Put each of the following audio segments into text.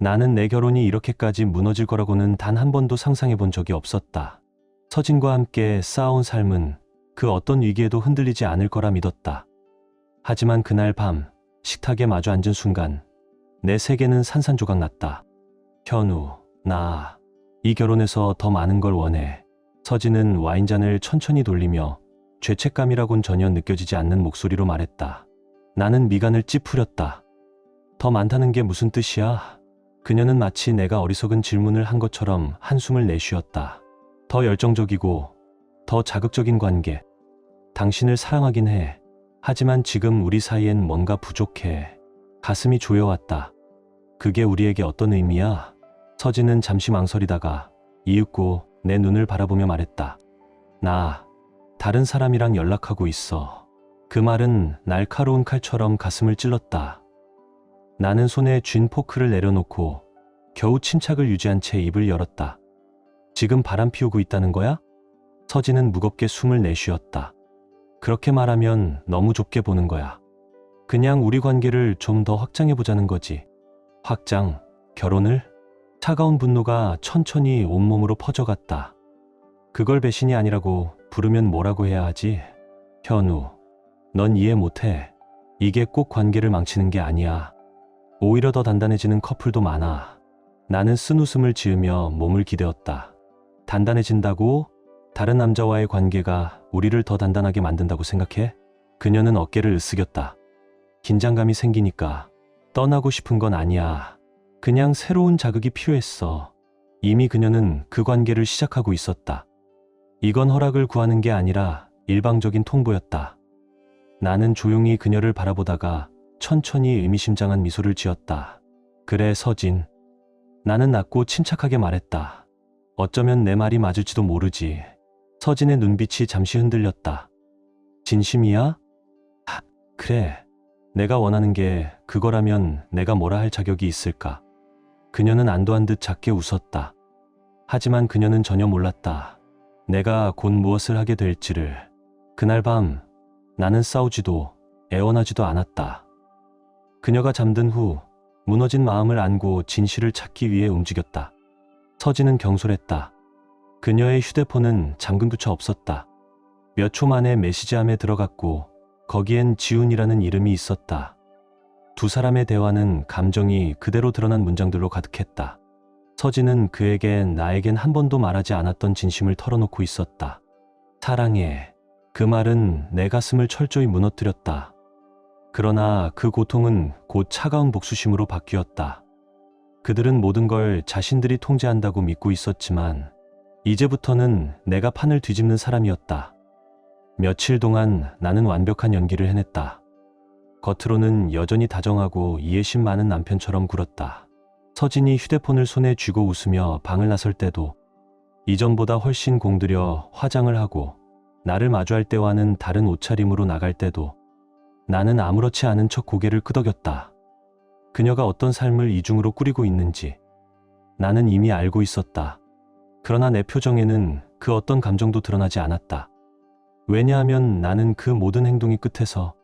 나는 내 결혼이 이렇게까지 무너질 거라고는 단 한 번도 상상해 본 적이 없었다. 서진과 함께 쌓아온 삶은 그 어떤 위기에도 흔들리지 않을 거라 믿었다. 하지만 그날 밤 식탁에 마주 앉은 순간 내 세계는 산산조각 났다. 현우, 나 이 결혼에서 더 많은 걸 원해. 서진은 와인잔을 천천히 돌리며 죄책감이라곤 전혀 느껴지지 않는 목소리로 말했다. 나는 미간을 찌푸렸다. 더 많다는 게 무슨 뜻이야? 그녀는 마치 내가 어리석은 질문을 한 것처럼 한숨을 내쉬었다. 더 열정적이고 더 자극적인 관계. 당신을 사랑하긴 해. 하지만 지금 우리 사이엔 뭔가 부족해. 가슴이 조여왔다. 그게 우리에게 어떤 의미야? 서진은 잠시 망설이다가 이윽고 내 눈을 바라보며 말했다. 나 다른 사람이랑 연락하고 있어. 그 말은 날카로운 칼처럼 가슴을 찔렀다. 나는 손에 쥔 포크를 내려놓고 겨우 침착을 유지한 채 입을 열었다. 지금 바람 피우고 있다는 거야? 서진은 무겁게 숨을 내쉬었다. 그렇게 말하면 너무 좁게 보는 거야. 그냥 우리 관계를 좀 더 확장해보자는 거지. 확장? 결혼을? 차가운 분노가 천천히 온몸으로 퍼져갔다. 그걸 배신이 아니라고 부르면 뭐라고 해야 하지? 현우, 넌 이해 못해. 이게 꼭 관계를 망치는 게 아니야. 오히려 더 단단해지는 커플도 많아. 나는 쓴웃음을 지으며 몸을 기대었다. 단단해진다고? 다른 남자와의 관계가 우리를 더 단단하게 만든다고 생각해? 그녀는 어깨를 으쓱였다. 긴장감이 생기니까. 떠나고 싶은 건 아니야. 그냥 새로운 자극이 필요했어. 이미 그녀는 그 관계를 시작하고 있었다. 이건 허락을 구하는 게 아니라 일방적인 통보였다. 나는 조용히 그녀를 바라보다가 천천히 의미심장한 미소를 지었다. 그래, 서진. 나는 낮고 침착하게 말했다. 어쩌면 내 말이 맞을지도 모르지. 서진의 눈빛이 잠시 흔들렸다. 진심이야? 그래. 내가 원하는 게 그거라면 내가 뭐라 할 자격이 있을까? 그녀는 안도한 듯 작게 웃었다. 하지만 그녀는 전혀 몰랐다. 내가 곧 무엇을 하게 될지를. 그날 밤 나는 싸우지도 애원하지도 않았다. 그녀가 잠든 후 무너진 마음을 안고 진실을 찾기 위해 움직였다. 서진은 경솔했다. 그녀의 휴대폰은 잠금조차 없었다. 몇 초 만에 메시지함에 들어갔고 거기엔 지훈이라는 이름이 있었다. 두 사람의 대화는 감정이 그대로 드러난 문장들로 가득했다. 서진은 그에겐 나에겐 한 번도 말하지 않았던 진심을 털어놓고 있었다. 사랑해. 그 말은 내 가슴을 철저히 무너뜨렸다. 그러나 그 고통은 곧 차가운 복수심으로 바뀌었다. 그들은 모든 걸 자신들이 통제한다고 믿고 있었지만 이제부터는 내가 판을 뒤집는 사람이었다. 며칠 동안 나는 완벽한 연기를 해냈다. 겉으로는 여전히 다정하고 이해심 많은 남편처럼 굴었다. 서진이 휴대폰을 손에 쥐고 웃으며 방을 나설 때도 이전보다 훨씬 공들여 화장을 하고 나를 마주할 때와는 다른 옷차림으로 나갈 때도 나는 아무렇지 않은 척 고개를 끄덕였다. 그녀가 어떤 삶을 이중으로 꾸리고 있는지 나는 이미 알고 있었다. 그러나 내 표정에는 그 어떤 감정도 드러나지 않았다. 왜냐하면 나는 그 모든 행동이 끝에서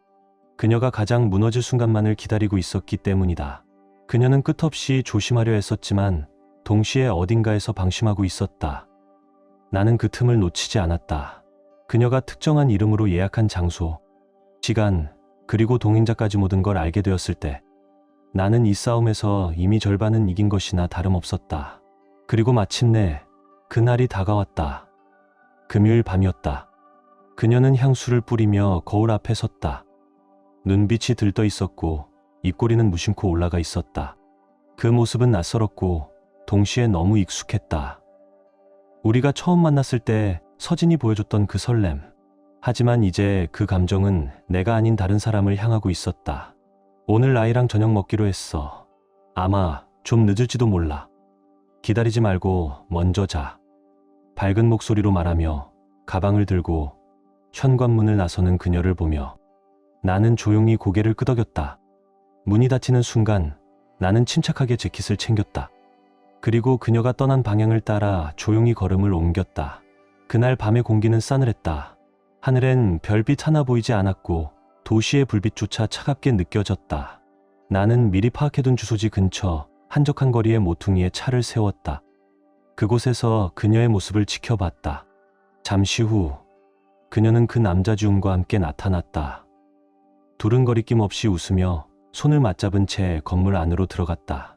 그녀가 가장 무너질 순간만을 기다리고 있었기 때문이다. 그녀는 끝없이 조심하려 했었지만 동시에 어딘가에서 방심하고 있었다. 나는 그 틈을 놓치지 않았다. 그녀가 특정한 이름으로 예약한 장소, 시간, 그리고 동행자까지 모든 걸 알게 되었을 때 나는 이 싸움에서 이미 절반은 이긴 것이나 다름없었다. 그리고 마침내 그날이 다가왔다. 금요일 밤이었다. 그녀는 향수를 뿌리며 거울 앞에 섰다. 눈빛이 들떠 있었고 입꼬리는 무심코 올라가 있었다. 그 모습은 낯설었고 동시에 너무 익숙했다. 우리가 처음 만났을 때 서진이 보여줬던 그 설렘. 하지만 이제 그 감정은 내가 아닌 다른 사람을 향하고 있었다. 오늘 아이랑 저녁 먹기로 했어. 아마 좀 늦을지도 몰라. 기다리지 말고 먼저 자. 밝은 목소리로 말하며 가방을 들고 현관문을 나서는 그녀를 보며 나는 조용히 고개를 끄덕였다. 문이 닫히는 순간 나는 침착하게 재킷을 챙겼다. 그리고 그녀가 떠난 방향을 따라 조용히 걸음을 옮겼다. 그날 밤의 공기는 싸늘했다. 하늘엔 별빛 하나 보이지 않았고 도시의 불빛조차 차갑게 느껴졌다. 나는 미리 파악해둔 주소지 근처 한적한 거리의 모퉁이에 차를 세웠다. 그곳에서 그녀의 모습을 지켜봤다. 잠시 후 그녀는 그 남자 주운과 함께 나타났다. 둘은 거리낌 없이 웃으며 손을 맞잡은 채 건물 안으로 들어갔다.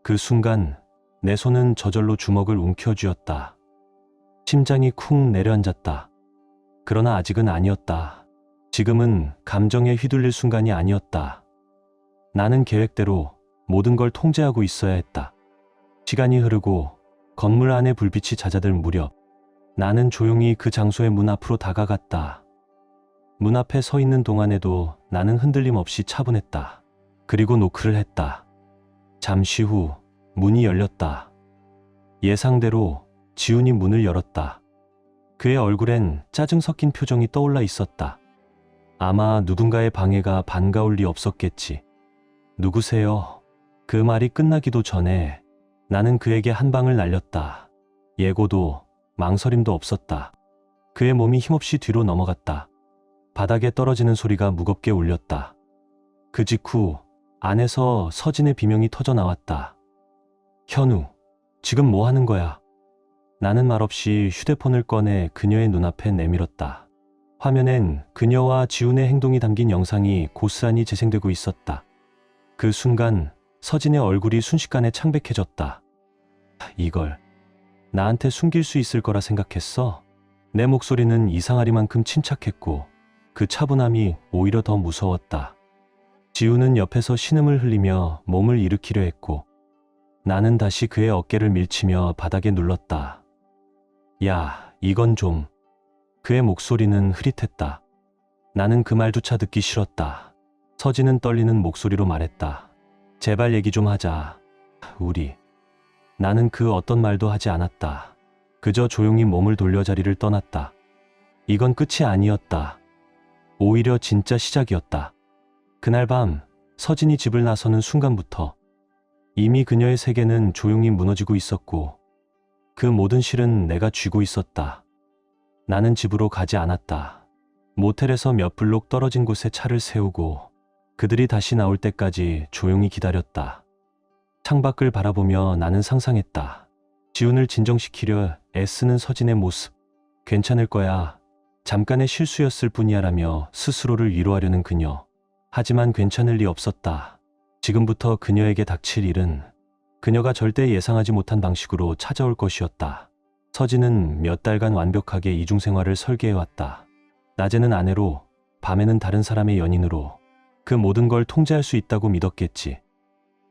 그 순간 내 손은 저절로 주먹을 움켜쥐었다. 심장이 쿵 내려앉았다. 그러나 아직은 아니었다. 지금은 감정에 휘둘릴 순간이 아니었다. 나는 계획대로 모든 걸 통제하고 있어야 했다. 시간이 흐르고 건물 안에 불빛이 잦아들 무렵 나는 조용히 그 장소의 문 앞으로 다가갔다. 문 앞에 서 있는 동안에도 나는 흔들림 없이 차분했다. 그리고 노크를 했다. 잠시 후 문이 열렸다. 예상대로 지훈이 문을 열었다. 그의 얼굴엔 짜증 섞인 표정이 떠올라 있었다. 아마 누군가의 방해가 반가울 리 없었겠지. 누구세요? 그 말이 끝나기도 전에 나는 그에게 한 방을 날렸다. 예고도 망설임도 없었다. 그의 몸이 힘없이 뒤로 넘어갔다. 바닥에 떨어지는 소리가 무겁게 울렸다. 그 직후 안에서 서진의 비명이 터져 나왔다. 현우, 지금 뭐 하는 거야? 나는 말없이 휴대폰을 꺼내 그녀의 눈앞에 내밀었다. 화면엔 그녀와 지훈의 행동이 담긴 영상이 고스란히 재생되고 있었다. 그 순간 서진의 얼굴이 순식간에 창백해졌다. 이걸 나한테 숨길 수 있을 거라 생각했어? 내 목소리는 이상하리만큼 침착했고 그 차분함이 오히려 더 무서웠다. 지훈은 옆에서 신음을 흘리며 몸을 일으키려 했고 나는 다시 그의 어깨를 밀치며 바닥에 눌렀다. 야, 이건 좀... 그의 목소리는 흐릿했다. 나는 그 말조차 듣기 싫었다. 서진은 떨리는 목소리로 말했다. 제발 얘기 좀 하자. 우리... 나는 그 어떤 말도 하지 않았다. 그저 조용히 몸을 돌려 자리를 떠났다. 이건 끝이 아니었다. 오히려 진짜 시작이었다. 그날 밤 서진이 집을 나서는 순간부터 이미 그녀의 세계는 조용히 무너지고 있었고 그 모든 실은 내가 쥐고 있었다. 나는 집으로 가지 않았다. 모텔에서 몇 블록 떨어진 곳에 차를 세우고 그들이 다시 나올 때까지 조용히 기다렸다. 창밖을 바라보며 나는 상상했다. 지훈을 진정시키려 애쓰는 서진의 모습. 괜찮을 거야. 잠깐의 실수였을 뿐이야 라며 스스로를 위로하려는 그녀. 하지만 괜찮을 리 없었다. 지금부터 그녀에게 닥칠 일은 그녀가 절대 예상하지 못한 방식으로 찾아올 것이었다. 서진은 몇 달간 완벽하게 이중생활을 설계해왔다. 낮에는 아내로, 밤에는 다른 사람의 연인으로 그 모든 걸 통제할 수 있다고 믿었겠지.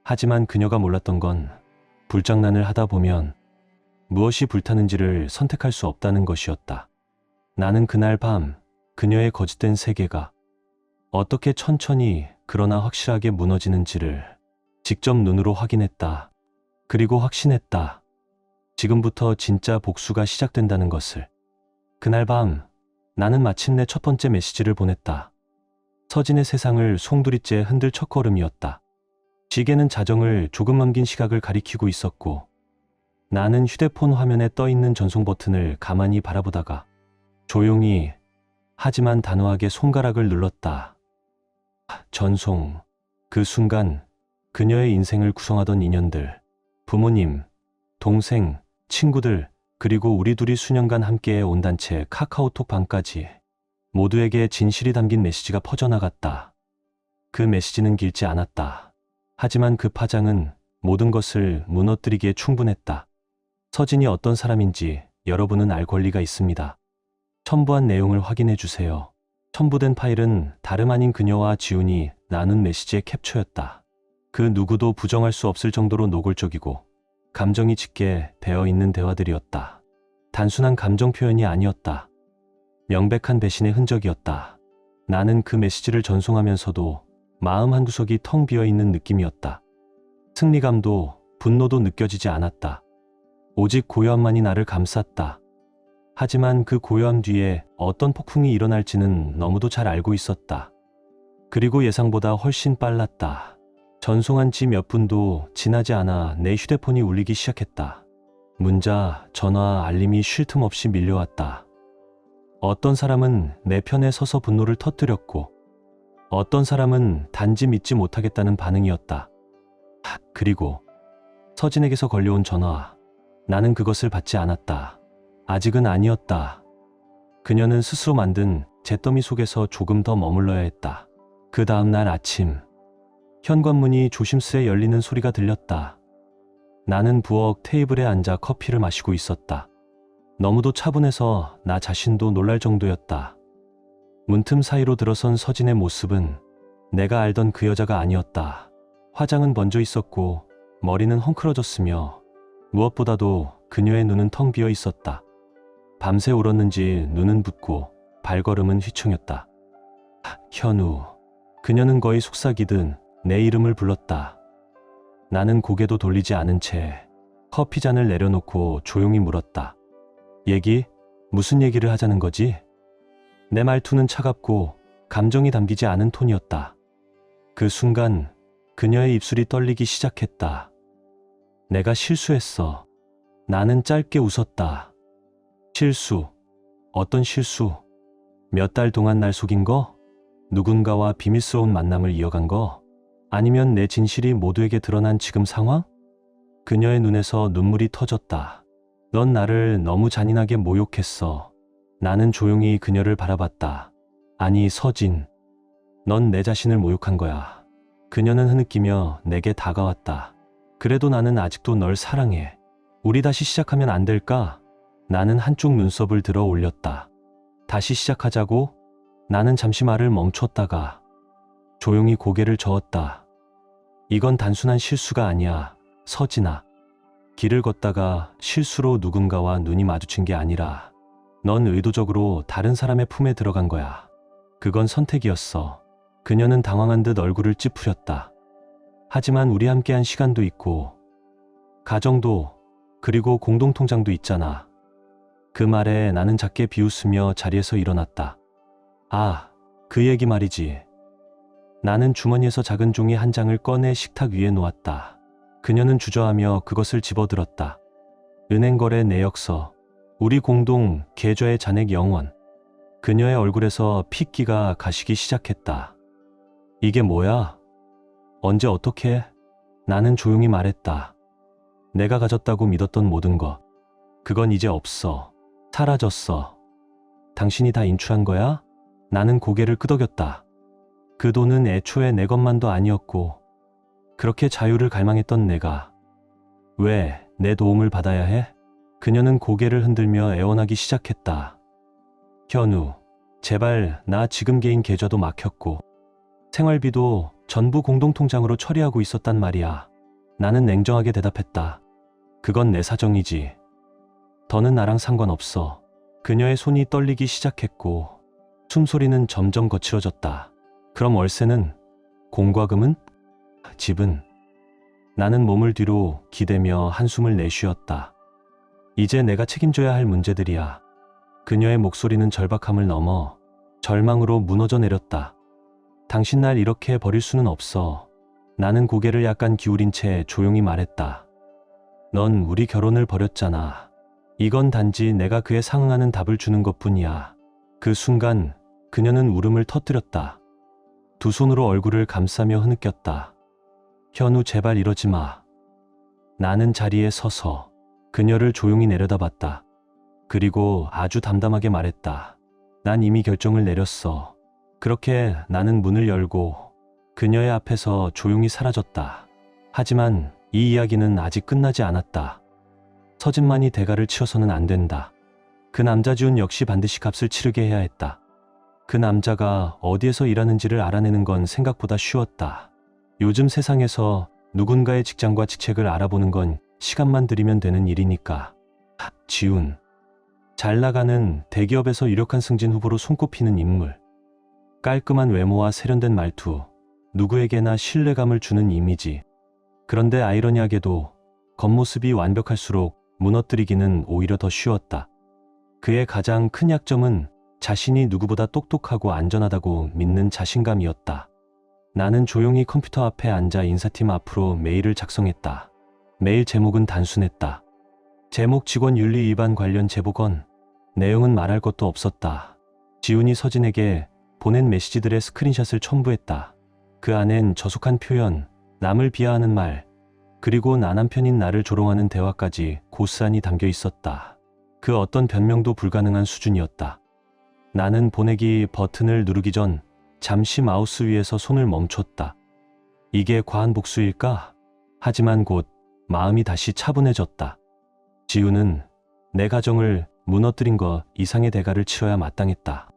하지만 그녀가 몰랐던 건 불장난을 하다 보면 무엇이 불타는지를 선택할 수 없다는 것이었다. 나는 그날 밤 그녀의 거짓된 세계가 어떻게 천천히 그러나 확실하게 무너지는지를 직접 눈으로 확인했다. 그리고 확신했다. 지금부터 진짜 복수가 시작된다는 것을. 그날 밤 나는 마침내 첫 번째 메시지를 보냈다. 서진의 세상을 송두리째 흔들 첫걸음이었다. 시계는 자정을 조금 넘긴 시각을 가리키고 있었고 나는 휴대폰 화면에 떠있는 전송 버튼을 가만히 바라보다가 조용히 하지만 단호하게 손가락을 눌렀다. 전송. 그 순간 그녀의 인생을 구성하던 인연들, 부모님, 동생, 친구들, 그리고 우리 둘이 수년간 함께해 온 단체 카카오톡 방까지 모두에게 진실이 담긴 메시지가 퍼져나갔다. 그 메시지는 길지 않았다. 하지만 그 파장은 모든 것을 무너뜨리기에 충분했다. 서진이 어떤 사람인지 여러분은 알 권리가 있습니다. 첨부한 내용을 확인해 주세요. 첨부된 파일은 다름 아닌 그녀와 지훈이 나눈 메시지의 캡처였다. 그 누구도 부정할 수 없을 정도로 노골적이고 감정이 짙게 배어있는 대화들이었다. 단순한 감정 표현이 아니었다. 명백한 배신의 흔적이었다. 나는 그 메시지를 전송하면서도 마음 한구석이 텅 비어있는 느낌이었다. 승리감도 분노도 느껴지지 않았다. 오직 고요함만이 나를 감쌌다. 하지만 그 고요함 뒤에 어떤 폭풍이 일어날지는 너무도 잘 알고 있었다. 그리고 예상보다 훨씬 빨랐다. 전송한 지 몇 분도 지나지 않아 내 휴대폰이 울리기 시작했다. 문자, 전화, 알림이 쉴 틈 없이 밀려왔다. 어떤 사람은 내 편에 서서 분노를 터뜨렸고 어떤 사람은 단지 믿지 못하겠다는 반응이었다. 그리고 서진에게서 걸려온 전화. 나는 그것을 받지 않았다. 아직은 아니었다. 그녀는 스스로 만든 잿더미 속에서 조금 더 머물러야 했다. 그 다음 날 아침, 현관문이 조심스레 열리는 소리가 들렸다. 나는 부엌 테이블에 앉아 커피를 마시고 있었다. 너무도 차분해서 나 자신도 놀랄 정도였다. 문틈 사이로 들어선 서진의 모습은 내가 알던 그 여자가 아니었다. 화장은 번져 있었고 머리는 헝클어졌으며 무엇보다도 그녀의 눈은 텅 비어 있었다. 밤새 울었는지 눈은 붓고 발걸음은 휘청였다. 현우. 그녀는 거의 속삭이듯 내 이름을 불렀다. 나는 고개도 돌리지 않은 채 커피잔을 내려놓고 조용히 물었다. 무슨 얘기를 하자는 거지? 내 말투는 차갑고 감정이 담기지 않은 톤이었다. 그 순간 그녀의 입술이 떨리기 시작했다. 내가 실수했어. 나는 짧게 웃었다. 실수? 어떤 실수? 몇 달 동안 날 속인 거? 누군가와 비밀스러운 만남을 이어간 거? 아니면 내 진실이 모두에게 드러난 지금 상황? 그녀의 눈에서 눈물이 터졌다. 넌 나를 너무 잔인하게 모욕했어. 나는 조용히 그녀를 바라봤다. 아니, 서진. 넌 내 자신을 모욕한 거야. 그녀는 흐느끼며 내게 다가왔다. 그래도 나는 아직도 널 사랑해. 우리 다시 시작하면 안 될까? 나는 한쪽 눈썹을 들어 올렸다. 다시 시작하자고? 나는 잠시 말을 멈췄다가 조용히 고개를 저었다. 이건 단순한 실수가 아니야, 서진아. 길을 걷다가 실수로 누군가와 눈이 마주친 게 아니라 넌 의도적으로 다른 사람의 품에 들어간 거야. 그건 선택이었어. 그녀는 당황한 듯 얼굴을 찌푸렸다. 하지만 우리 함께한 시간도 있고 가정도, 그리고 공동통장도 있잖아. 그 말에 나는 작게 비웃으며 자리에서 일어났다. 아, 그 얘기 말이지. 나는 주머니에서 작은 종이 한 장을 꺼내 식탁 위에 놓았다. 그녀는 주저하며 그것을 집어들었다. 은행거래 내역서, 우리 공동 계좌의 잔액 영원. 그녀의 얼굴에서 핏기가 가시기 시작했다. 이게 뭐야? 언제 어떻게? 나는 조용히 말했다. 내가 가졌다고 믿었던 모든 것, 그건 이제 없어. 사라졌어. 당신이 다 인출한 거야? 나는 고개를 끄덕였다. 그 돈은 애초에 내 것만도 아니었고 그렇게 자유를 갈망했던 내가 왜 내 도움을 받아야 해? 그녀는 고개를 흔들며 애원하기 시작했다. 현우, 제발 나 지금 개인 계좌도 막혔고 생활비도 전부 공동통장으로 처리하고 있었단 말이야. 나는 냉정하게 대답했다. 그건 내 사정이지. 더는 나랑 상관없어. 그녀의 손이 떨리기 시작했고 숨소리는 점점 거칠어졌다. 그럼 월세는? 공과금은? 집은? 나는 몸을 뒤로 기대며 한숨을 내쉬었다. 이제 내가 책임져야 할 문제들이야. 그녀의 목소리는 절박함을 넘어 절망으로 무너져 내렸다. 당신 날 이렇게 버릴 수는 없어. 나는 고개를 약간 기울인 채 조용히 말했다. 넌 우리 결혼을 버렸잖아. 이건 단지 내가 그에 상응하는 답을 주는 것뿐이야. 그 순간 그녀는 울음을 터뜨렸다. 두 손으로 얼굴을 감싸며 흐느꼈다. 현우, 제발 이러지 마. 나는 자리에 서서 그녀를 조용히 내려다봤다. 그리고 아주 담담하게 말했다. 난 이미 결정을 내렸어. 그렇게 나는 문을 열고 그녀의 앞에서 조용히 사라졌다. 하지만 이 이야기는 아직 끝나지 않았다. 서진만이 대가를 치러서는 안 된다. 그 남자 지훈 역시 반드시 값을 치르게 해야 했다. 그 남자가 어디에서 일하는지를 알아내는 건 생각보다 쉬웠다. 요즘 세상에서 누군가의 직장과 직책을 알아보는 건 시간만 들이면 되는 일이니까. 지훈. 잘 나가는 대기업에서 유력한 승진 후보로 손꼽히는 인물. 깔끔한 외모와 세련된 말투. 누구에게나 신뢰감을 주는 이미지. 그런데 아이러니하게도 겉모습이 완벽할수록 무너뜨리기는 오히려 더 쉬웠다. 그의 가장 큰 약점은 자신이 누구보다 똑똑하고 안전하다고 믿는 자신감이었다. 나는 조용히 컴퓨터 앞에 앉아 인사팀 앞으로 메일을 작성했다. 메일 제목은 단순했다. 제목 직원 윤리 위반 관련 제보건. 내용은 말할 것도 없었다. 지훈이 서진에게 보낸 메시지들의 스크린샷을 첨부했다. 그 안엔 저속한 표현, 남을 비하하는 말, 그리고 나 남편인 나를 조롱하는 대화까지 고스란히 담겨 있었다. 그 어떤 변명도 불가능한 수준이었다. 나는 보내기 버튼을 누르기 전 잠시 마우스 위에서 손을 멈췄다. 이게 과한 복수일까? 하지만 곧 마음이 다시 차분해졌다. 지우는 내 가정을 무너뜨린 것 이상의 대가를 치러야 마땅했다.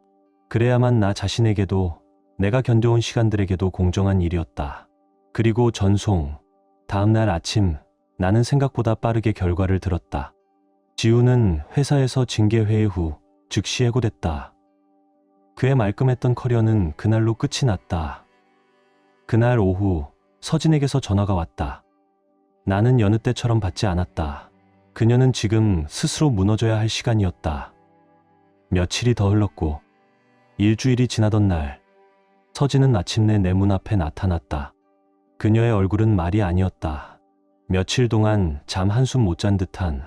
그래야만 나 자신에게도 내가 견뎌온 시간들에게도 공정한 일이었다. 그리고 전송. 다음날 아침 나는 생각보다 빠르게 결과를 들었다. 지우는 회사에서 징계회의 후 즉시 해고됐다. 그의 말끔했던 커리어는 그날로 끝이 났다. 그날 오후 서진에게서 전화가 왔다. 나는 여느 때처럼 받지 않았다. 그녀는 지금 스스로 무너져야 할 시간이었다. 며칠이 더 흘렀고 일주일이 지나던 날 서진은 마침내 내 문 앞에 나타났다. 그녀의 얼굴은 말이 아니었다. 며칠 동안 잠 한숨 못 잔 듯한.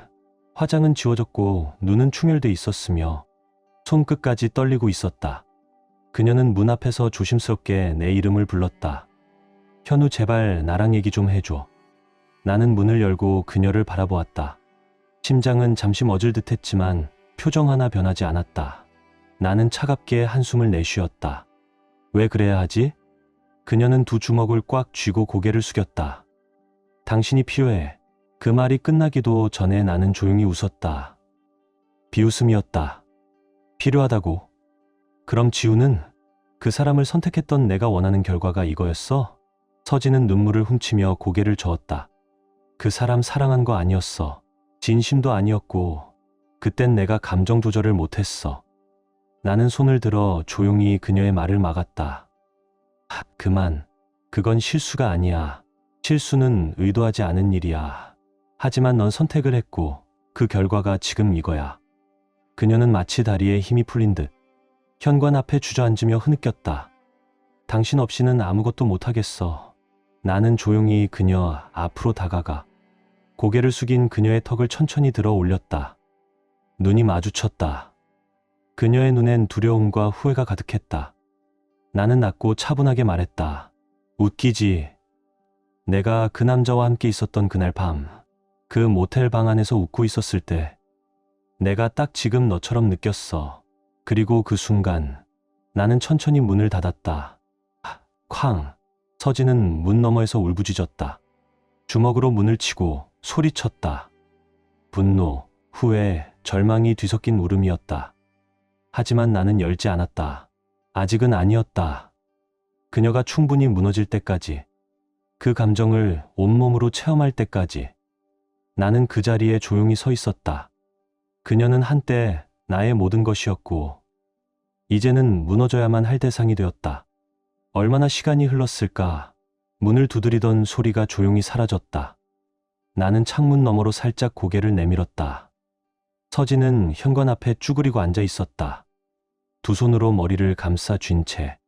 화장은 지워졌고 눈은 충혈돼 있었으며 손끝까지 떨리고 있었다. 그녀는 문 앞에서 조심스럽게 내 이름을 불렀다. 현우, 제발 나랑 얘기 좀 해줘. 나는 문을 열고 그녀를 바라보았다. 심장은 잠시 멎을 듯했지만 표정 하나 변하지 않았다. 나는 차갑게 한숨을 내쉬었다. 왜 그래야 하지? 그녀는 두 주먹을 꽉 쥐고 고개를 숙였다. 당신이 필요해. 그 말이 끝나기도 전에 나는 조용히 웃었다. 비웃음이었다. 필요하다고? 그럼 지우는? 그 사람을 선택했던 내가 원하는 결과가 이거였어? 서진은 눈물을 훔치며 고개를 저었다. 그 사람 사랑한 거 아니었어. 진심도 아니었고 그땐 내가 감정 조절을 못했어. 나는 손을 들어 조용히 그녀의 말을 막았다. 그만. 그건 실수가 아니야. 실수는 의도하지 않은 일이야. 하지만 넌 선택을 했고 그 결과가 지금 이거야. 그녀는 마치 다리에 힘이 풀린 듯 현관 앞에 주저앉으며 흐느꼈다. 당신 없이는 아무것도 못하겠어. 나는 조용히 그녀 앞으로 다가가 고개를 숙인 그녀의 턱을 천천히 들어 올렸다. 눈이 마주쳤다. 그녀의 눈엔 두려움과 후회가 가득했다. 나는 낮고 차분하게 말했다. 웃기지. 내가 그 남자와 함께 있었던 그날 밤, 그 모텔 방 안에서 웃고 있었을 때 내가 딱 지금 너처럼 느꼈어. 그리고 그 순간 나는 천천히 문을 닫았다. 쾅! 서진은 문 너머에서 울부짖었다. 주먹으로 문을 치고 소리쳤다. 분노, 후회, 절망이 뒤섞인 울음이었다. 하지만 나는 열지 않았다. 아직은 아니었다. 그녀가 충분히 무너질 때까지, 그 감정을 온몸으로 체험할 때까지 나는 그 자리에 조용히 서 있었다. 그녀는 한때 나의 모든 것이었고 이제는 무너져야만 할 대상이 되었다. 얼마나 시간이 흘렀을까? 문을 두드리던 소리가 조용히 사라졌다. 나는 창문 너머로 살짝 고개를 내밀었다. 서진은 현관 앞에 쭈그리고 앉아 있었다. 두 손으로 머리를 감싸 쥔 채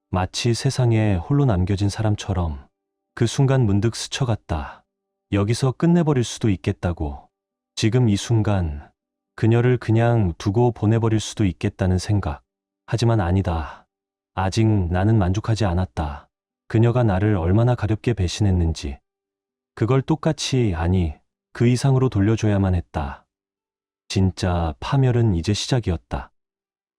마치 세상에 홀로 남겨진 사람처럼. 그 순간 문득 스쳐갔다. 여기서 끝내버릴 수도 있겠다고. 지금 이 순간 그녀를 그냥 두고 보내버릴 수도 있겠다는 생각. 하지만 아니다. 아직 나는 만족하지 않았다. 그녀가 나를 얼마나 가볍게 배신했는지 그걸 똑같이, 아니 그 이상으로 돌려줘야만 했다. 진짜 파멸은 이제 시작이었다.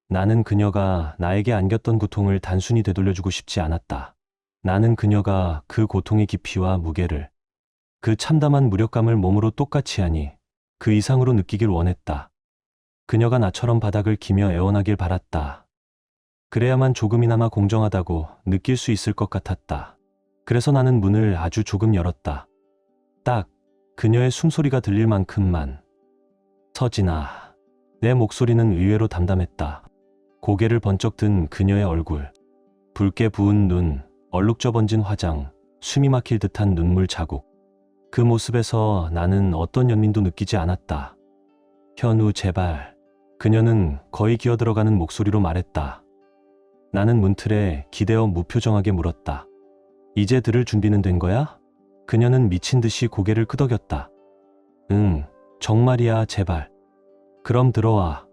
나는 그녀가 나에게 안겼던 고통을 단순히 되돌려주고 싶지 않았다. 나는 그녀가 그 고통의 깊이와 무게를, 그 참담한 무력감을 몸으로 똑같이 하니 그 이상으로 느끼길 원했다. 그녀가 나처럼 바닥을 기며 애원하길 바랐다. 그래야만 조금이나마 공정하다고 느낄 수 있을 것 같았다. 그래서 나는 문을 아주 조금 열었다. 딱 그녀의 숨소리가 들릴 만큼만. 서진아. 내 목소리는 의외로 담담했다. 고개를 번쩍 든 그녀의 얼굴, 붉게 부은 눈, 얼룩져 번진 화장, 숨이 막힐 듯한 눈물 자국. 그 모습에서 나는 어떤 연민도 느끼지 않았다. 현우, 제발. 그녀는 거의 기어들어가는 목소리로 말했다. 나는 문틀에 기대어 무표정하게 물었다. 이제 들을 준비는 된 거야? 그녀는 미친 듯이 고개를 끄덕였다. 응, 정말이야, 제발. 그럼 들어와.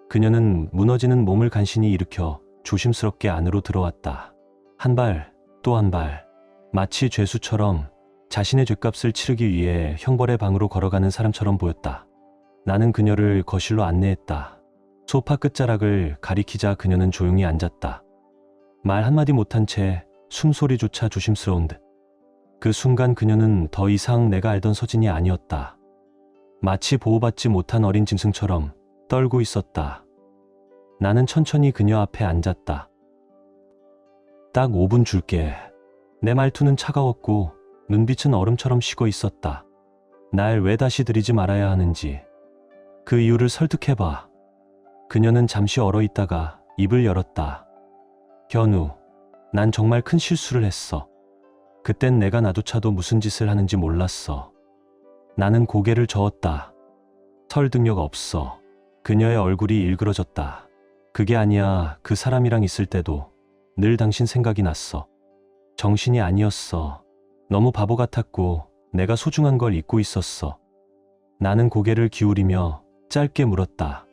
그녀는 무너지는 몸을 간신히 일으켜 조심스럽게 안으로 들어왔다. 한 발, 또 한 발. 마치 죄수처럼 자신의 죗값을 치르기 위해 형벌의 방으로 걸어가는 사람처럼 보였다. 나는 그녀를 거실로 안내했다. 소파 끝자락을 가리키자 그녀는 조용히 앉았다. 말 한마디 못한 채 숨소리조차 조심스러운 듯. 그 순간 그녀는 더 이상 내가 알던 서진이 아니었다. 마치 보호받지 못한 어린 짐승처럼 떨고 있었다. 나는 천천히 그녀 앞에 앉았다. 딱 5분 줄게. 내 말투는 차가웠고 눈빛은 얼음처럼 식어 있었다. 날 왜 다시 들이지 말아야 하는지, 그 이유를 설득해봐. 그녀는 잠시 얼어있다가 입을 열었다. 현우, 난 정말 큰 실수를 했어. 그땐 내가 나조차도 무슨 짓을 하는지 몰랐어. 나는 고개를 저었다. 설득력 없어. 그녀의 얼굴이 일그러졌다. 그게 아니야. 그 사람이랑 있을 때도 늘 당신 생각이 났어. 정신이 아니었어. 너무 바보 같았고 내가 소중한 걸 잊고 있었어. 나는 고개를 기울이며 짧게 물었다.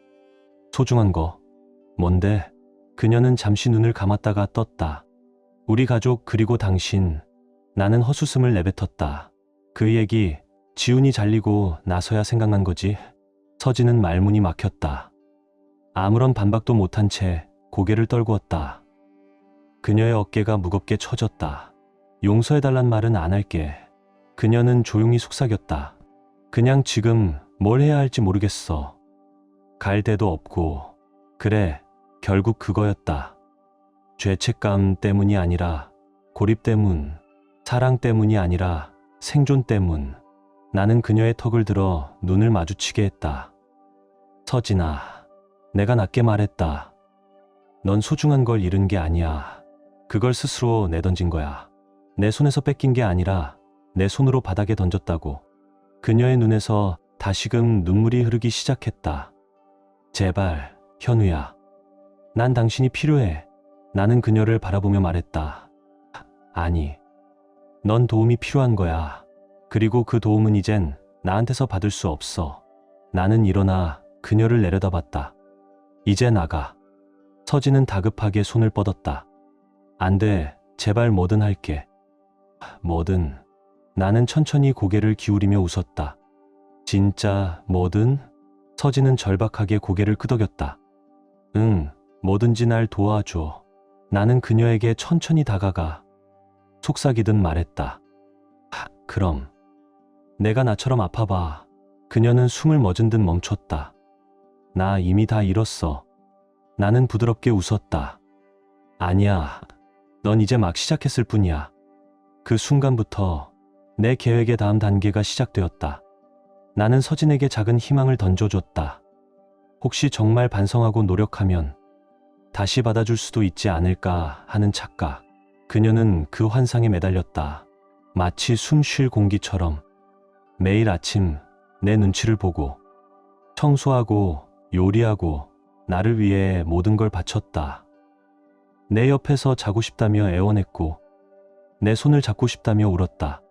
소중한 거? 뭔데? 그녀는 잠시 눈을 감았다가 떴다. 우리 가족 그리고 당신. 나는 헛웃음을 내뱉었다. 그 얘기 지훈이 잘리고 나서야 생각난 거지. 서진은 말문이 막혔다. 아무런 반박도 못한 채 고개를 떨구었다. 그녀의 어깨가 무겁게 처졌다. 용서해달란 말은 안 할게. 그녀는 조용히 속삭였다. 그냥 지금 뭘 해야 할지 모르겠어. 갈 데도 없고. 그래, 결국 그거였다. 죄책감 때문이 아니라 고립 때문, 사랑 때문이 아니라 생존 때문. 나는 그녀의 턱을 들어 눈을 마주치게 했다. 서진아, 내가 낮게 말했다. 넌 소중한 걸 잃은 게 아니야. 그걸 스스로 내던진 거야. 내 손에서 뺏긴 게 아니라 내 손으로 바닥에 던졌다고. 그녀의 눈에서 다시금 눈물이 흐르기 시작했다. 제발, 현우야. 난 당신이 필요해. 나는 그녀를 바라보며 말했다. 아니, 넌 도움이 필요한 거야. 그리고 그 도움은 이젠 나한테서 받을 수 없어. 나는 일어나 그녀를 내려다봤다. 이제 나가. 서진은 다급하게 손을 뻗었다. 안 돼. 제발 뭐든 할게. 뭐든. 나는 천천히 고개를 기울이며 웃었다. 진짜 뭐든? 서진은 절박하게 고개를 끄덕였다. 응, 뭐든지 날 도와줘. 나는 그녀에게 천천히 다가가 속삭이듯 말했다. 그럼 내가 나처럼 아파봐. 그녀는 숨을 멎은 듯 멈췄다. 나 이미 다 잃었어. 나는 부드럽게 웃었다. 아니야. 넌 이제 막 시작했을 뿐이야. 그 순간부터 내 계획의 다음 단계가 시작되었다. 나는 서진에게 작은 희망을 던져줬다. 혹시 정말 반성하고 노력하면 다시 받아줄 수도 있지 않을까 하는 착각. 그녀는 그 환상에 매달렸다. 마치 숨 쉴 공기처럼. 매일 아침 내 눈치를 보고 청소하고 요리하고 나를 위해 모든 걸 바쳤다. 내 옆에서 자고 싶다며 애원했고 내 손을 잡고 싶다며 울었다.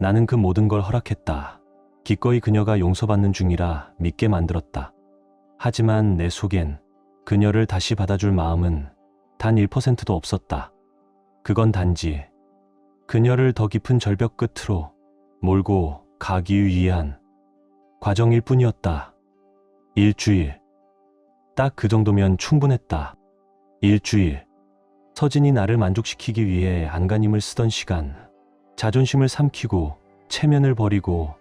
나는 그 모든 걸 허락했다. 기꺼이 그녀가 용서받는 중이라 믿게 만들었다. 하지만 내 속엔 그녀를 다시 받아줄 마음은 단 1%도 없었다. 그건 단지 그녀를 더 깊은 절벽 끝으로 몰고 가기 위한 과정일 뿐이었다. 일주일. 딱 그 정도면 충분했다. 일주일. 서진이 나를 만족시키기 위해 안간힘을 쓰던 시간. 자존심을 삼키고 체면을 버리고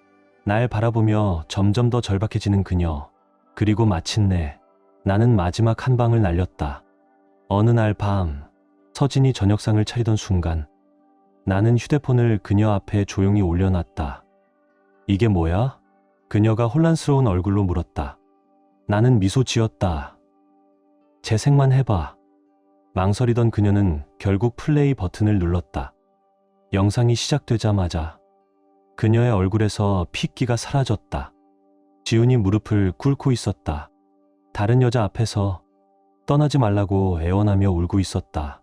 날 바라보며 점점 더 절박해지는 그녀. 그리고 마침내 나는 마지막 한 방을 날렸다. 어느 날 밤 서진이 저녁상을 차리던 순간 나는 휴대폰을 그녀 앞에 조용히 올려놨다. 이게 뭐야? 그녀가 혼란스러운 얼굴로 물었다. 나는 미소 지었다. 재생만 해봐. 망설이던 그녀는 결국 플레이 버튼을 눌렀다. 영상이 시작되자마자 그녀의 얼굴에서 핏기가 사라졌다. 지훈이 무릎을 꿇고 있었다. 다른 여자 앞에서 떠나지 말라고 애원하며 울고 있었다.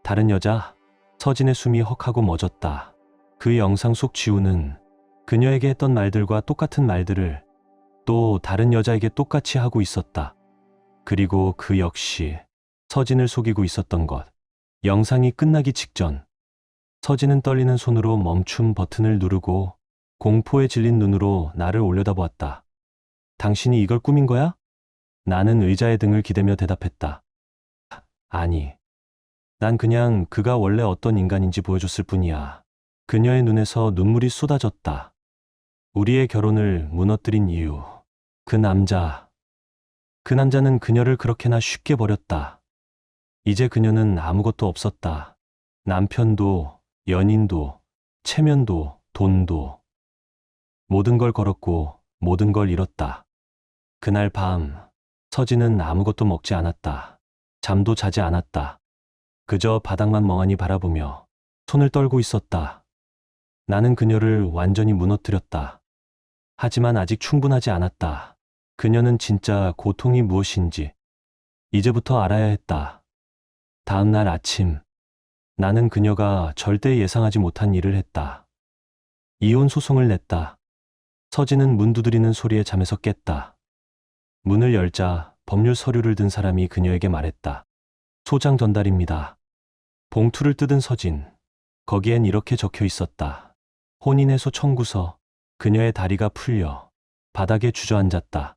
다른 여자? 서진의 숨이 헉하고 멎었다. 그 영상 속 지훈은 그녀에게 했던 말들과 똑같은 말들을 또 다른 여자에게 똑같이 하고 있었다. 그리고 그 역시 서진을 속이고 있었던 것. 영상이 끝나기 직전 서진은 떨리는 손으로 멈춤 버튼을 누르고 공포에 질린 눈으로 나를 올려다보았다. 당신이 이걸 꾸민 거야? 나는 의자에 등을 기대며 대답했다. 아니, 난 그냥 그가 원래 어떤 인간인지 보여줬을 뿐이야. 그녀의 눈에서 눈물이 쏟아졌다. 우리의 결혼을 무너뜨린 이유. 그 남자는 그녀를 그렇게나 쉽게 버렸다. 이제 그녀는 아무것도 없었다. 남편도, 연인도, 체면도, 돈도. 모든 걸 걸었고 모든 걸 잃었다. 그날 밤, 서진은 아무것도 먹지 않았다. 잠도 자지 않았다. 그저 바닥만 멍하니 바라보며 손을 떨고 있었다. 나는 그녀를 완전히 무너뜨렸다. 하지만 아직 충분하지 않았다. 그녀는 진짜 고통이 무엇인지 이제부터 알아야 했다. 다음 날 아침, 나는 그녀가 절대 예상하지 못한 일을 했다. 이혼 소송을 냈다. 서진은 문 두드리는 소리에 잠에서 깼다. 문을 열자 법률 서류를 든 사람이 그녀에게 말했다. 소장 전달입니다. 봉투를 뜯은 서진. 거기엔 이렇게 적혀 있었다. 혼인해소 청구서. 그녀의 다리가 풀려 바닥에 주저앉았다.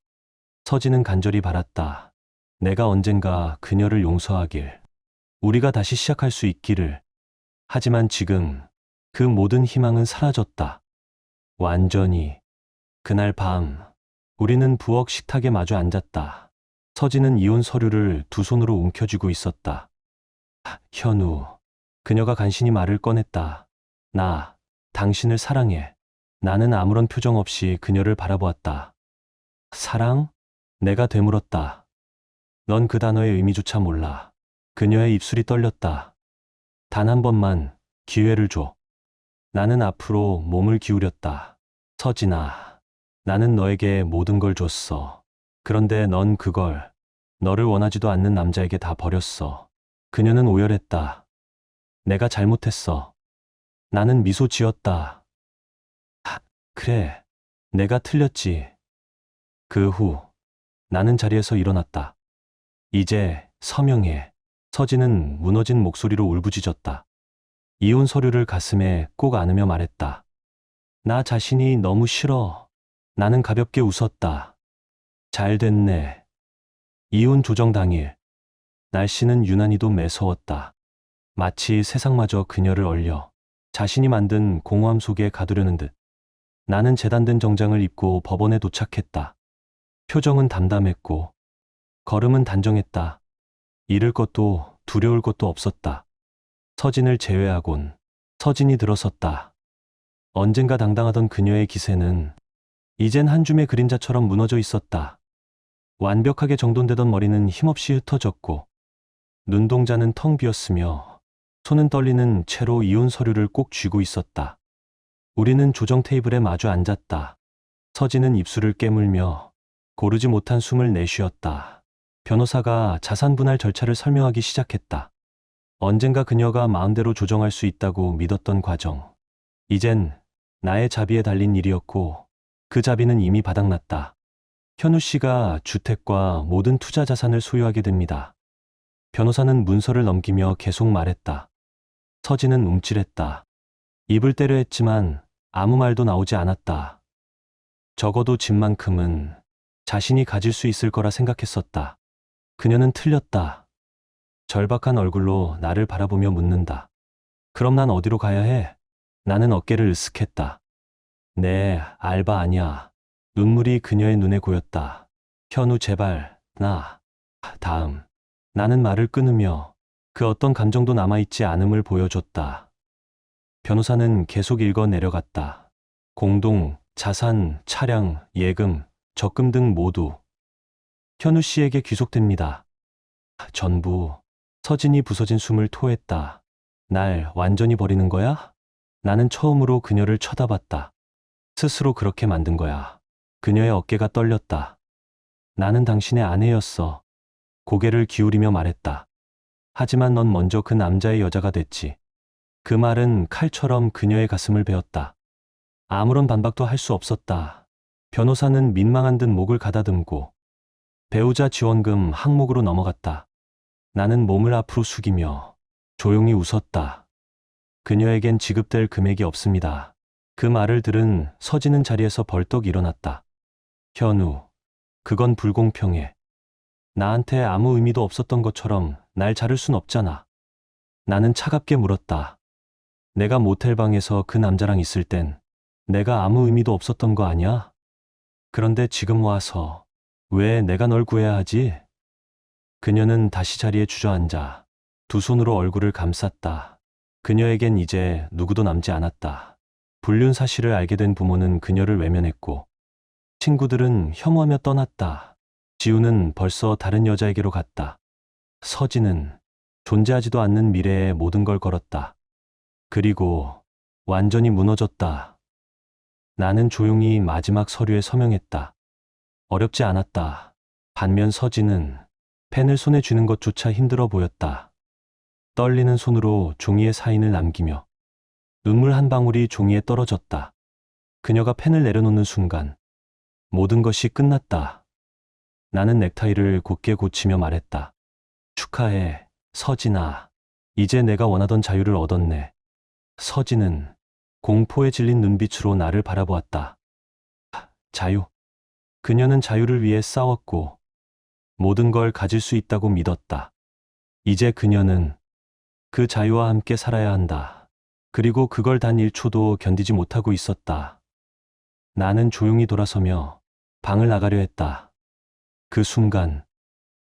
서진은 간절히 바랐다. 내가 언젠가 그녀를 용서하길. 우리가 다시 시작할 수 있기를. 하지만 지금 그 모든 희망은 사라졌다. 완전히. 그날 밤, 우리는 부엌 식탁에 마주 앉았다. 서진은 이혼 서류를 두 손으로 움켜쥐고 있었다. 현우. 그녀가 간신히 말을 꺼냈다. 나, 당신을 사랑해. 나는 아무런 표정 없이 그녀를 바라보았다. 사랑? 내가 되물었다. 넌 그 단어의 의미조차 몰라. 그녀의 입술이 떨렸다. 단 한 번만 기회를 줘. 나는 앞으로 몸을 기울였다. 서진아, 나는 너에게 모든 걸 줬어. 그런데 넌 그걸 너를 원하지도 않는 남자에게 다 버렸어. 그녀는 오열했다. 내가 잘못했어. 나는 미소 지었다. 그래, 내가 틀렸지. 그 후, 나는 자리에서 일어났다. 이제 서명해. 서진은 무너진 목소리로 울부짖었다. 이혼 서류를 가슴에 꼭 안으며 말했다. 나 자신이 너무 싫어. 나는 가볍게 웃었다. 잘 됐네. 이혼 조정 당일, 날씨는 유난히도 매서웠다. 마치 세상마저 그녀를 얼려 자신이 만든 공허함 속에 가두려는 듯. 나는 재단된 정장을 입고 법원에 도착했다. 표정은 담담했고 걸음은 단정했다. 잃을 것도 두려울 것도 없었다. 서진을 제외하곤. 서진이 들어섰다. 언젠가 당당하던 그녀의 기세는 이젠 한 줌의 그림자처럼 무너져 있었다. 완벽하게 정돈되던 머리는 힘없이 흩어졌고 눈동자는 텅 비었으며 손은 떨리는 채로 이혼 서류를 꼭 쥐고 있었다. 우리는 조정 테이블에 마주 앉았다. 서진은 입술을 깨물며 고르지 못한 숨을 내쉬었다. 변호사가 자산 분할 절차를 설명하기 시작했다. 언젠가 그녀가 마음대로 조정할 수 있다고 믿었던 과정. 이젠 나의 자비에 달린 일이었고 그 자비는 이미 바닥났다. 현우 씨가 주택과 모든 투자 자산을 소유하게 됩니다. 변호사는 문서를 넘기며 계속 말했다. 서진은 움찔했다. 입을 때려 했지만 아무 말도 나오지 않았다. 적어도 집만큼은 자신이 가질 수 있을 거라 생각했었다. 그녀는 틀렸다. 절박한 얼굴로 나를 바라보며 묻는다. 그럼 난 어디로 가야 해? 나는 어깨를 으쓱했다. 네, 알바 아니야. 눈물이 그녀의 눈에 고였다. 현우 제발, 다음. 나는 말을 끊으며 그 어떤 감정도 남아있지 않음을 보여줬다. 변호사는 계속 읽어 내려갔다. 공동, 자산, 차량, 예금, 적금 등 모두 현우 씨에게 귀속됩니다. 전부. 서진이 부서진 숨을 토했다. 날 완전히 버리는 거야? 나는 처음으로 그녀를 쳐다봤다. 스스로 그렇게 만든 거야. 그녀의 어깨가 떨렸다. 나는 당신의 아내였어. 고개를 기울이며 말했다. 하지만 넌 먼저 그 남자의 여자가 됐지. 그 말은 칼처럼 그녀의 가슴을 베었다. 아무런 반박도 할 수 없었다. 변호사는 민망한 듯 목을 가다듬고 배우자 지원금 항목으로 넘어갔다. 나는 몸을 앞으로 숙이며 조용히 웃었다. 그녀에겐 지급될 금액이 없습니다. 그 말을 들은 서진은 자리에서 벌떡 일어났다. 현우, 그건 불공평해. 나한테 아무 의미도 없었던 것처럼 날 자를 순 없잖아. 나는 차갑게 물었다. 내가 모텔방에서 그 남자랑 있을 땐 내가 아무 의미도 없었던 거 아니야? 그런데 지금 와서 왜 내가 널 구해야 하지? 그녀는 다시 자리에 주저앉아 두 손으로 얼굴을 감쌌다. 그녀에겐 이제 누구도 남지 않았다. 불륜 사실을 알게 된 부모는 그녀를 외면했고 친구들은 혐오하며 떠났다. 지우는 벌써 다른 여자에게로 갔다. 서진은 존재하지도 않는 미래에 모든 걸 걸었다. 그리고 완전히 무너졌다. 나는 조용히 마지막 서류에 서명했다. 어렵지 않았다. 반면 서진은 펜을 손에 쥐는 것조차 힘들어 보였다. 떨리는 손으로 종이에 사인을 남기며 눈물 한 방울이 종이에 떨어졌다. 그녀가 펜을 내려놓는 순간 모든 것이 끝났다. 나는 넥타이를 곧게 고치며 말했다. 축하해, 서진아. 이제 내가 원하던 자유를 얻었네. 서진은 공포에 질린 눈빛으로 나를 바라보았다. 자유. 그녀는 자유를 위해 싸웠고 모든 걸 가질 수 있다고 믿었다. 이제 그녀는 그 자유와 함께 살아야 한다. 그리고 그걸 단 1초도 견디지 못하고 있었다. 나는 조용히 돌아서며 방을 나가려 했다. 그 순간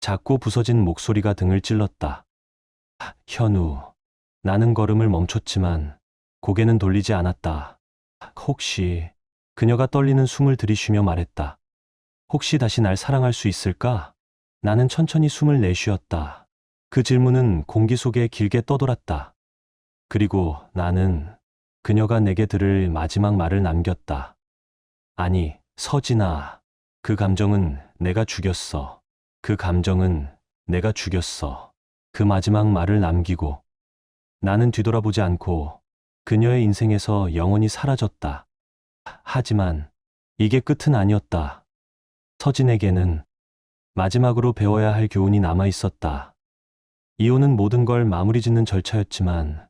작고 부서진 목소리가 등을 찔렀다. 현우. 나는 걸음을 멈췄지만 고개는 돌리지 않았다. 혹시 그녀가 떨리는 숨을 들이쉬며 말했다. 혹시 다시 날 사랑할 수 있을까? 나는 천천히 숨을 내쉬었다. 그 질문은 공기 속에 길게 떠돌았다. 그리고 나는 그녀가 내게 들을 마지막 말을 남겼다. 아니, 서진아. 그 감정은 내가 죽였어. 그 감정은 내가 죽였어. 그 마지막 말을 남기고 나는 뒤돌아보지 않고 그녀의 인생에서 영원히 사라졌다. 하지만 이게 끝은 아니었다. 서진에게는 마지막으로 배워야 할 교훈이 남아 있었다. 이혼은 모든 걸 마무리 짓는 절차였지만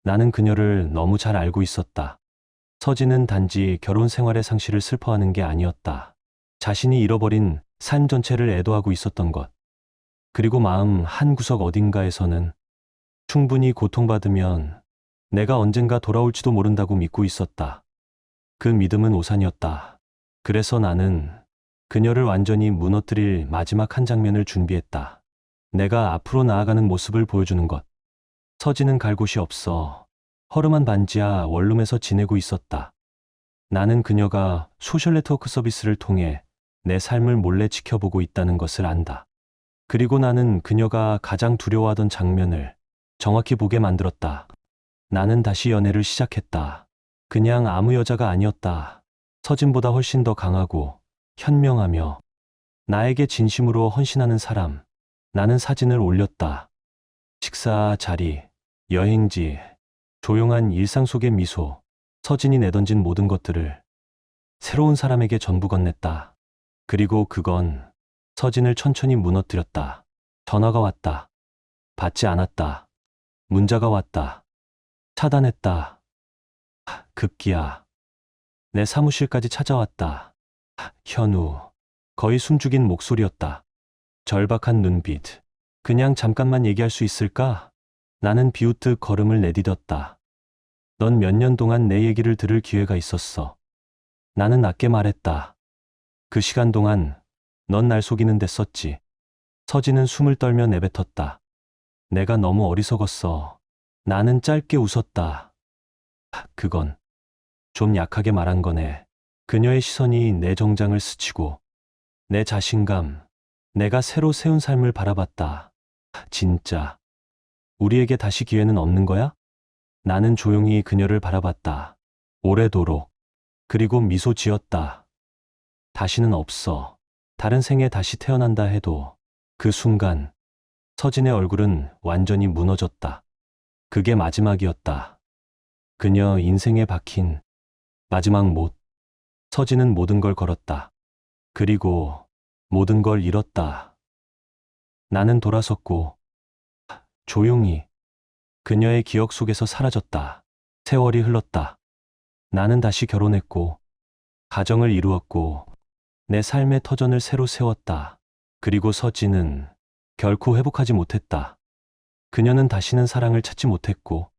나는 그녀를 너무 잘 알고 있었다. 서진은 단지 결혼 생활의 상실을 슬퍼하는 게 아니었다. 자신이 잃어버린 삶 전체를 애도하고 있었던 것. 그리고 마음 한구석 어딘가에서는 충분히 고통받으면 내가 언젠가 돌아올지도 모른다고 믿고 있었다. 그 믿음은 오산이었다. 그래서 나는 그녀를 완전히 무너뜨릴 마지막 한 장면을 준비했다. 내가 앞으로 나아가는 모습을 보여주는 것. 서진은 갈 곳이 없어 허름한 반지하 원룸에서 지내고 있었다. 나는 그녀가 소셜 네트워크 서비스를 통해 내 삶을 몰래 지켜보고 있다는 것을 안다. 그리고 나는 그녀가 가장 두려워하던 장면을 정확히 보게 만들었다. 나는 다시 연애를 시작했다. 그냥 아무 여자가 아니었다. 서진보다 훨씬 더 강하고 현명하며 나에게 진심으로 헌신하는 사람. 나는 사진을 올렸다. 식사 자리, 여행지, 조용한 일상 속의 미소, 서진이 내던진 모든 것들을 새로운 사람에게 전부 건넸다. 그리고 그건 서진을 천천히 무너뜨렸다. 전화가 왔다. 받지 않았다. 문자가 왔다. 차단했다. 급기야. 내 사무실까지 찾아왔다. 현우. 거의 숨죽인 목소리였다. 절박한 눈빛. 그냥 잠깐만 얘기할 수 있을까? 나는 비웃듯 걸음을 내디뎠다. 넌 몇 년 동안 내 얘기를 들을 기회가 있었어. 나는 낮게 말했다. 그 시간 동안 넌 날 속이는 데 썼지. 서진은 숨을 떨며 내뱉었다. 내가 너무 어리석었어. 나는 짧게 웃었다. 그건 좀 약하게 말한 거네. 그녀의 시선이 내 정장을 스치고 내 자신감, 내가 새로 세운 삶을 바라봤다. 진짜 우리에게 다시 기회는 없는 거야? 나는 조용히 그녀를 바라봤다. 오래도록. 그리고 미소 지었다. 다시는 없어. 다른 생에 다시 태어난다 해도. 그 순간 서진의 얼굴은 완전히 무너졌다. 그게 마지막이었다. 그녀 인생에 박힌 마지막 못. 서진은 모든 걸 걸었다. 그리고 모든 걸 잃었다. 나는 돌아섰고 조용히 그녀의 기억 속에서 사라졌다. 세월이 흘렀다. 나는 다시 결혼했고, 가정을 이루었고, 내 삶의 터전을 새로 세웠다. 그리고 서진은 결코 회복하지 못했다. 그녀는 다시는 사랑을 찾지 못했고,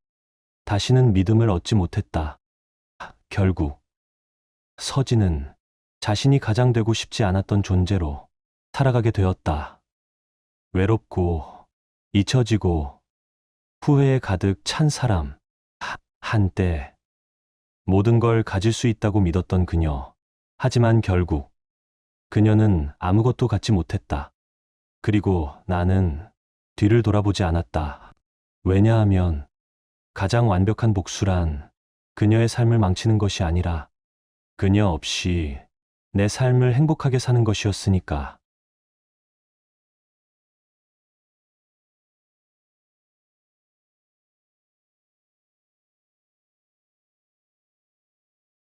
다시는 믿음을 얻지 못했다. 결국, 서진은 자신이 가장 되고 싶지 않았던 존재로 살아가게 되었다. 외롭고, 잊혀지고, 후회에 가득 찬 사람. 한때, 모든 걸 가질 수 있다고 믿었던 그녀. 하지만 결국, 그녀는 아무것도 갖지 못했다. 그리고 나는 뒤를 돌아보지 않았다. 왜냐하면 가장 완벽한 복수란 그녀의 삶을 망치는 것이 아니라 그녀 없이 내 삶을 행복하게 사는 것이었으니까.